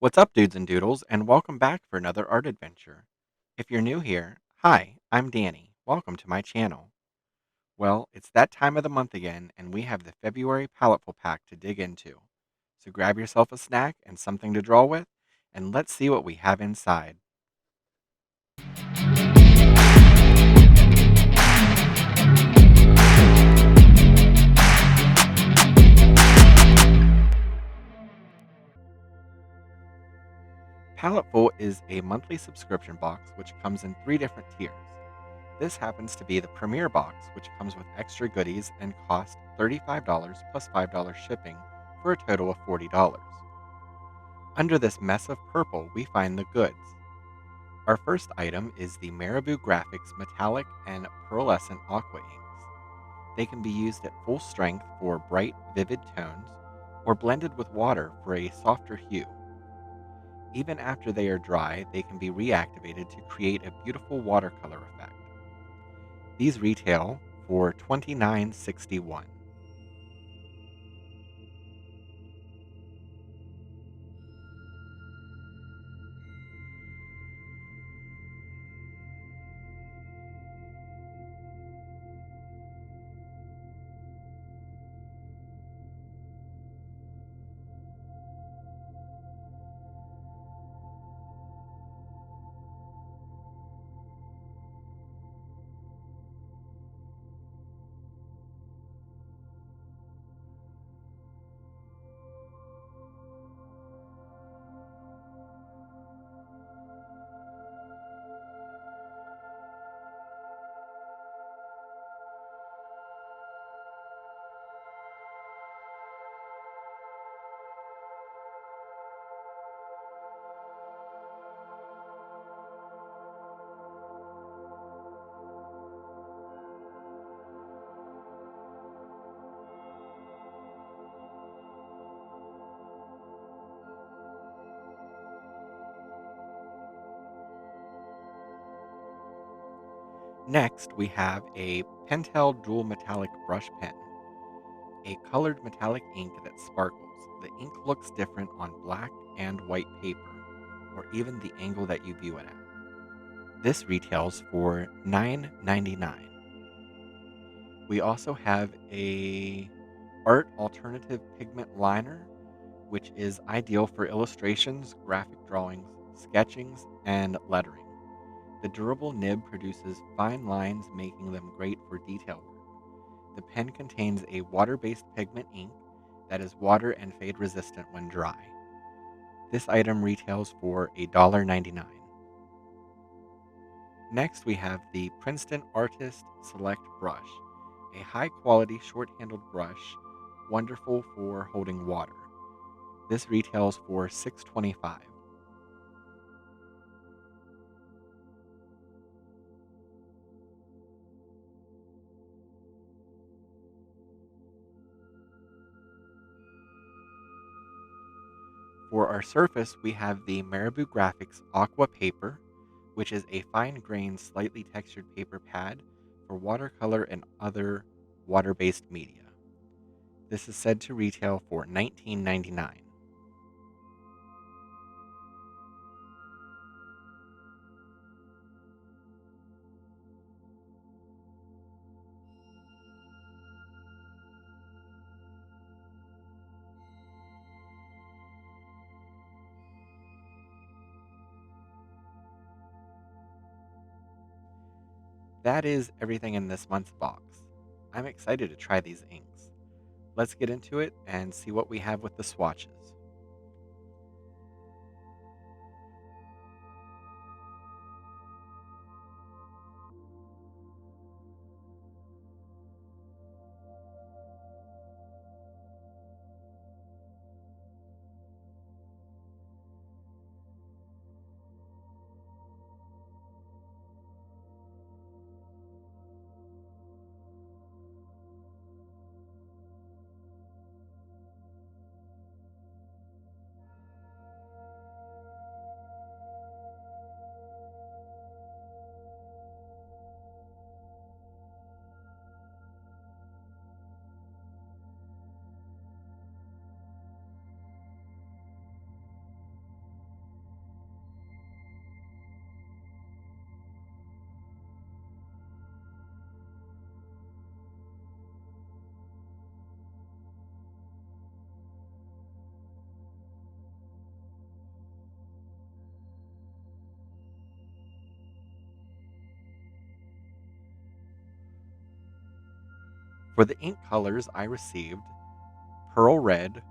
What's up, dudes and doodles, and welcome back for another art adventure. If you're new here, hi, I'm Danny. Welcome to my channel. Well, it's that time of the month again, and we have the February Paletteful pack to dig into. So grab yourself a snack and something to draw with, and let's see what we have inside. Paletteful is a monthly subscription box which comes in three different tiers. This happens to be the Premier box, which comes with extra goodies and costs $35 plus $5 shipping for a total of $40. Under this mess of purple, we find the goods. Our first item is the Marabou Graphics Metallic and Pearlescent Aqua inks. They can be used at full strength for bright, vivid tones, or blended with water for a softer hue. Even after they are dry, they can be reactivated to create a beautiful watercolor effect. These retail for $29.61. Next, we have a Pentel Dual Metallic Brush Pen, a colored metallic ink that sparkles. The ink looks different on black and white paper, or even the angle that you view it at. This retails for $9.99. We also have a Art Alternative Pigment Liner, which is ideal for illustrations, graphic drawings, sketchings, and lettering. The durable nib produces fine lines, making them great for detail work. The pen contains a water-based pigment ink that is water and fade resistant when dry. This item retails for $1.99. Next, we have the Princeton Artist Select Brush, a high-quality short-handled brush, wonderful for holding water. This retails for $6.25. For our surface, we have the Marabou Graphics Aqua Paper, which is a fine-grained, slightly textured paper pad for watercolor and other water-based media. This is said to retail for $19.99. That is everything in this month's box. I'm excited to try these inks. Let's get into it and see what we have with the swatches. For the ink colors, I received pearl red,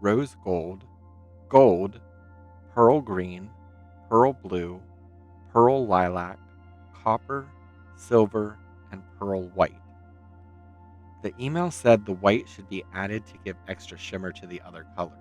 rose gold, gold, pearl green, pearl blue, pearl lilac, copper, silver, and pearl white. The email said the white should be added to give extra shimmer to the other colors.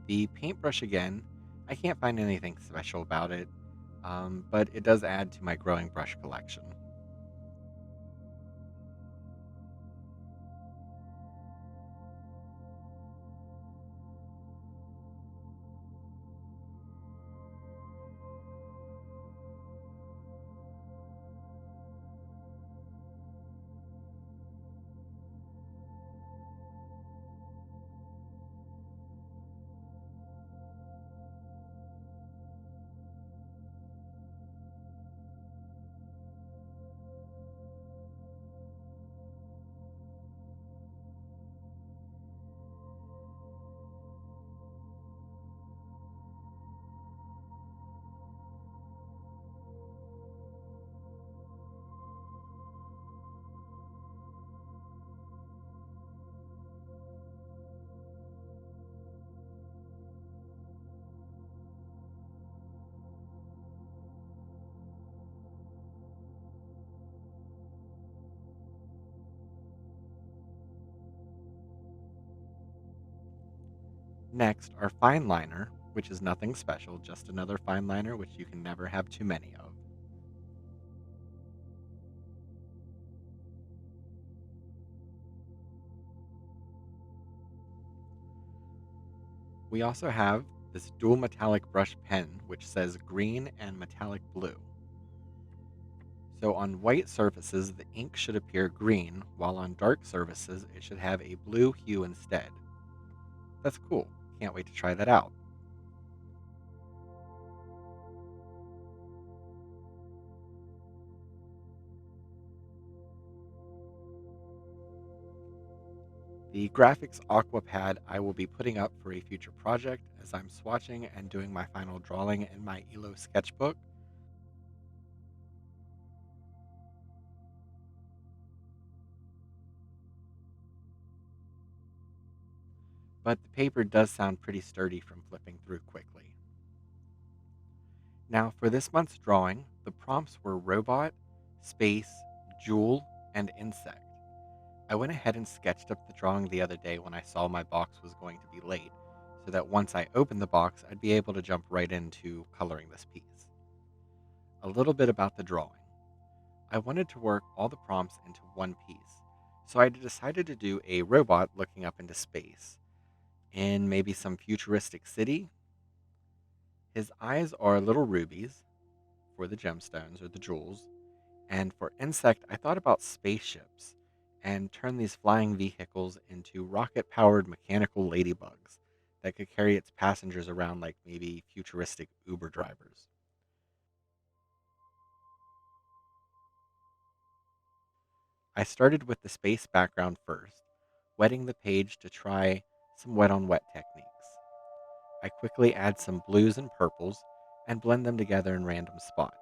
The paintbrush again, I can't find anything special about it, but it does add to my growing brush collection. Next, our fine liner, which is nothing special, just another fine liner which you can never have too many of. We also have this dual metallic brush pen, which says green and metallic blue. So on white surfaces, the ink should appear green, while on dark surfaces, it should have a blue hue instead. That's cool. Can't wait to try that out. The graphics aqua pad I will be putting up for a future project as I'm swatching and doing my final drawing in my ELO sketchbook. But the paper does sound pretty sturdy from flipping through quickly. Now, for this month's drawing, the prompts were robot, space, jewel, and insect. I went ahead and sketched up the drawing the other day when I saw my box was going to be late, so that once I opened the box, I'd be able to jump right into coloring this piece. A little bit about the drawing. I wanted to work all the prompts into one piece, so I decided to do a robot looking up into space in maybe some futuristic city. His eyes are little rubies for the gemstones or the jewels, and for insect, I thought about spaceships and turned these flying vehicles into rocket powered mechanical ladybugs that could carry its passengers around like maybe futuristic Uber drivers. I started with the space background first, wetting the page to try some wet on wet techniques. I quickly add some blues and purples and blend them together in random spots.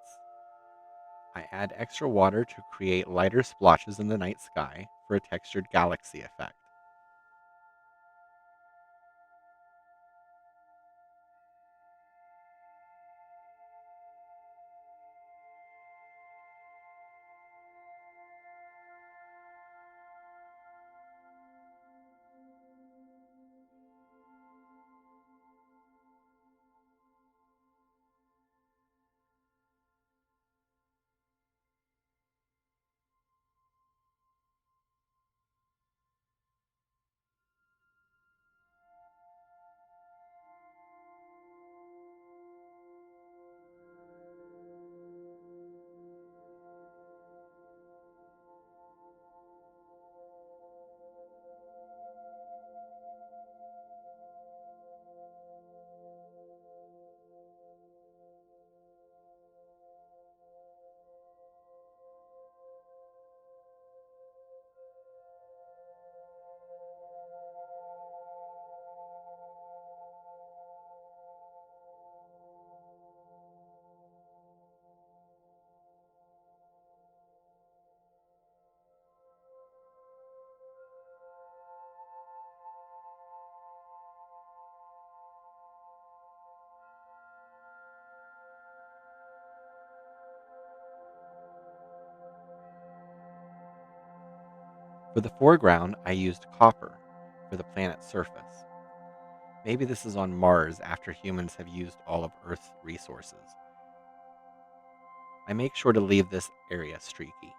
I add extra water to create lighter splotches in the night sky for a textured galaxy effect. For the foreground, I used copper for the planet's surface. Maybe this is on Mars after humans have used all of Earth's resources. I make sure to leave this area streaky.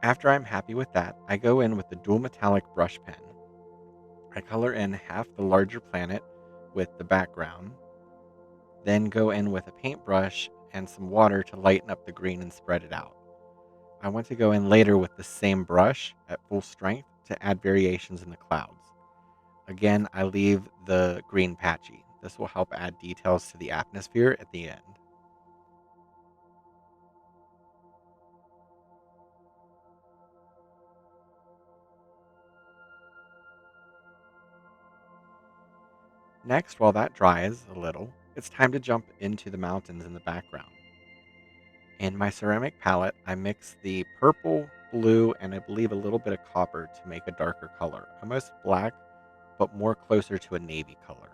After I'm happy with that, I go in with the dual metallic brush pen. I color in half the larger planet with the background, then go in with a paintbrush and some water to lighten up the green and spread it out. I want to go in later with the same brush at full strength to add variations in the clouds. Again, I leave the green patchy. This will help add details to the atmosphere at the end. Next, while that dries a little, it's time to jump into the mountains in the background. In my ceramic palette, I mix the purple, blue, and I believe a little bit of copper to make a darker color, almost black, but more closer to a navy color.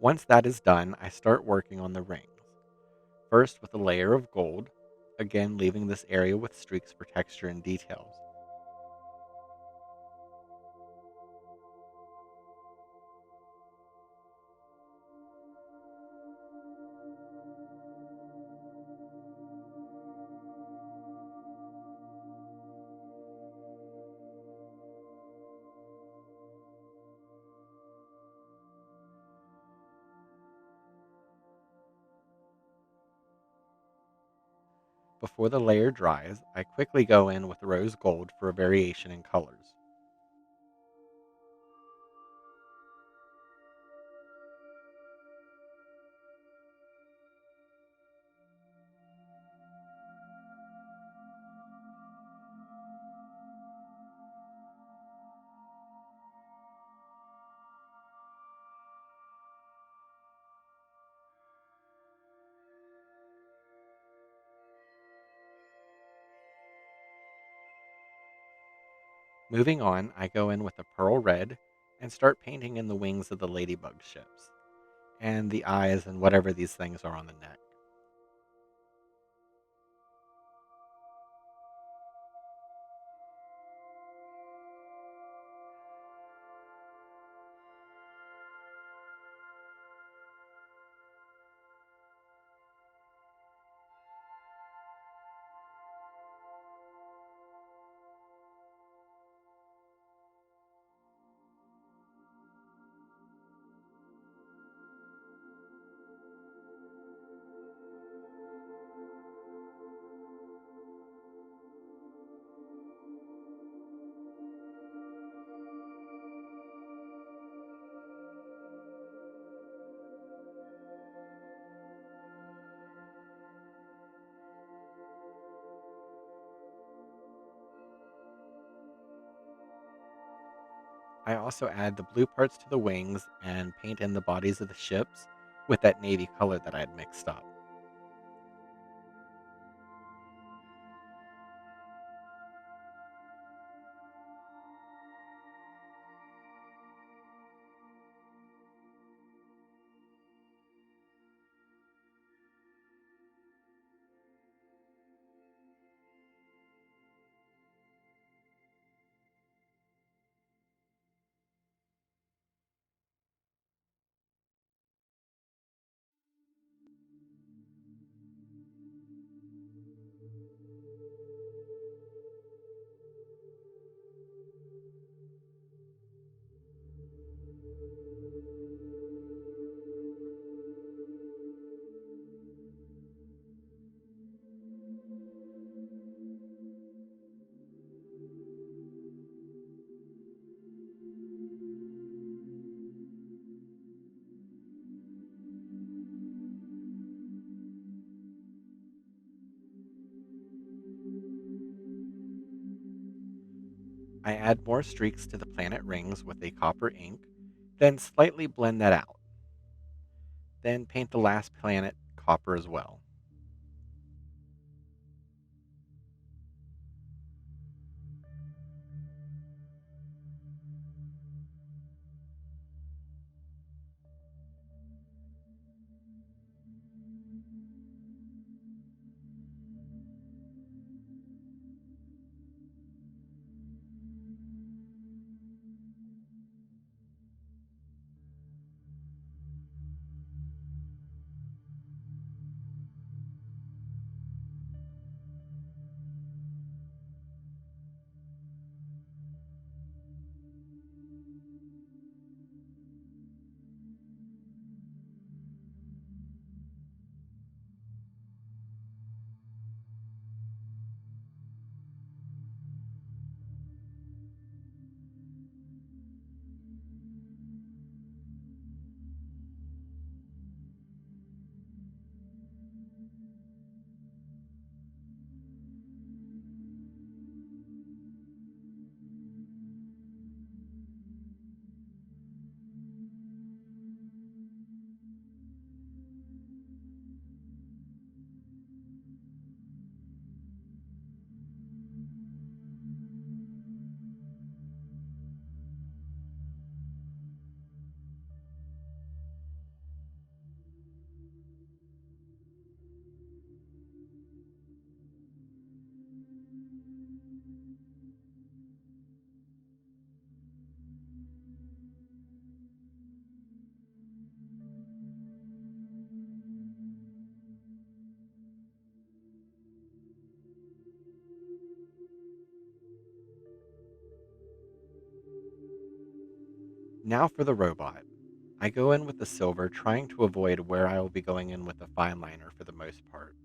Once that is done, I start working on the rings. First with a layer of gold, again leaving this area with streaks for texture and details. Before the layer dries, I quickly go in with rose gold for a variation in colors. Moving on, I go in with a pearl red and start painting in the wings of the ladybug ships, and the eyes and whatever these things are on the neck. I also add the blue parts to the wings and paint in the bodies of the ships with that navy color that I had mixed up. I add more streaks to the planet rings with a copper ink, then slightly blend that out. Then paint the last planet copper as well. Now for the robot. I go in with the silver, trying to avoid where I will be going in with the fine liner for the most part.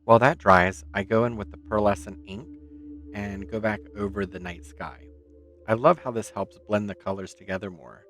While that dries, I go in with the pearlescent ink and go back over the night sky. I love how this helps blend the colors together more.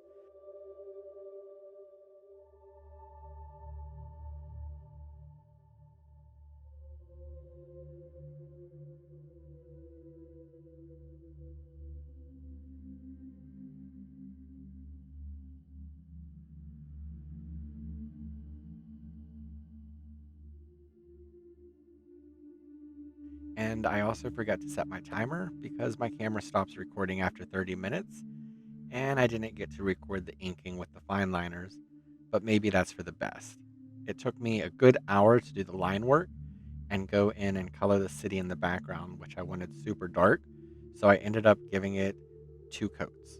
And I also forget to set my timer because my camera stops recording after 30 minutes, and I didn't get to record the inking with the fine liners, but maybe that's for the best. It took me a good hour to do the line work and go in and color the city in the background, which I wanted super dark, so I ended up giving it 2 coats.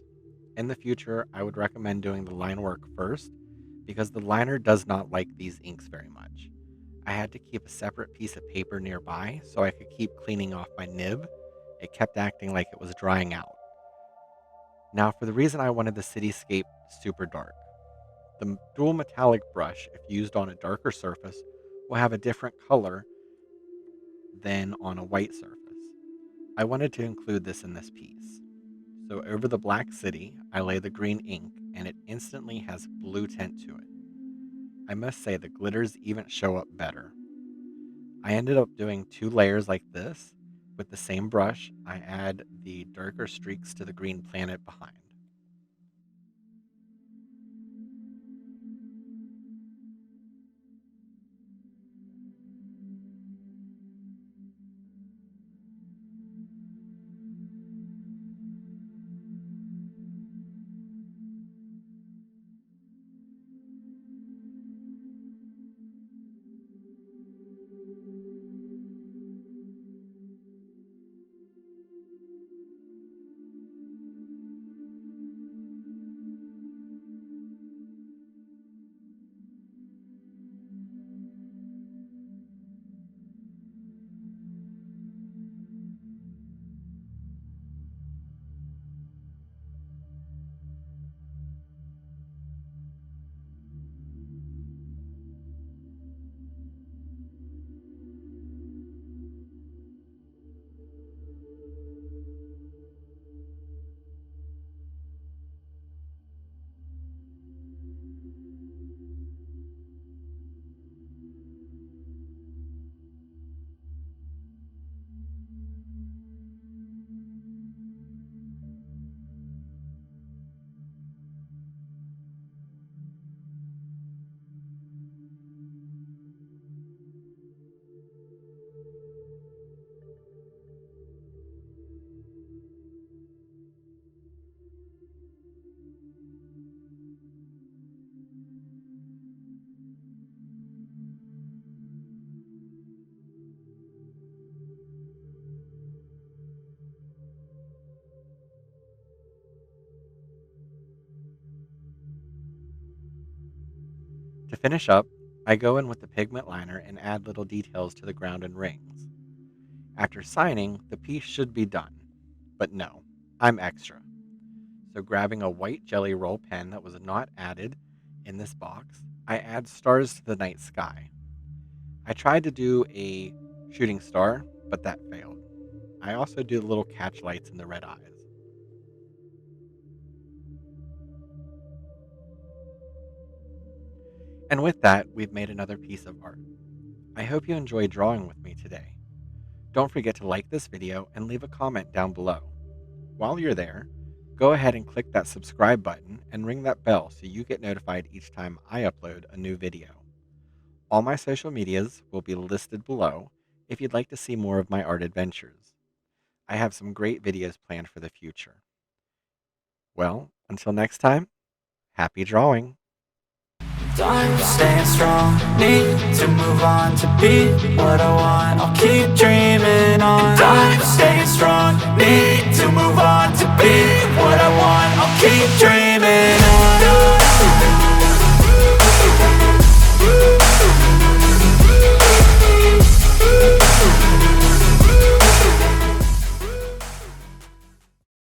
In the future, I would recommend doing the line work first because the liner does not like these inks very much. I had to keep a separate piece of paper nearby so I could keep cleaning off my nib. It kept acting like it was drying out. Now, for the reason I wanted the cityscape super dark, the dual metallic brush, if used on a darker surface, will have a different color than on a white surface. I wanted to include this in this piece. So over the black city, I lay the green ink and it instantly has blue tint to it. I must say the glitters even show up better. I ended up doing 2 layers like this. With the same brush, I add the darker streaks to the green planet behind. To finish up, I go in with the pigment liner and add little details to the ground and rings. After signing, the piece should be done. But no, I'm extra. So grabbing a white jelly roll pen that was not added in this box, I add stars to the night sky. I tried to do a shooting star, but that failed. I also do the little catch lights in the red eyes. And with that, we've made another piece of art. I hope you enjoyed drawing with me today. Don't forget to like this video and leave a comment down below. While you're there, go ahead and click that subscribe button and ring that bell so you get notified each time I upload a new video. All my social medias will be listed below if you'd like to see more of my art adventures. I have some great videos planned for the future. Well, until next time, happy drawing! I'm staying strong, need to move on to be what I want. I'll keep dreaming on. I'm staying strong, need to move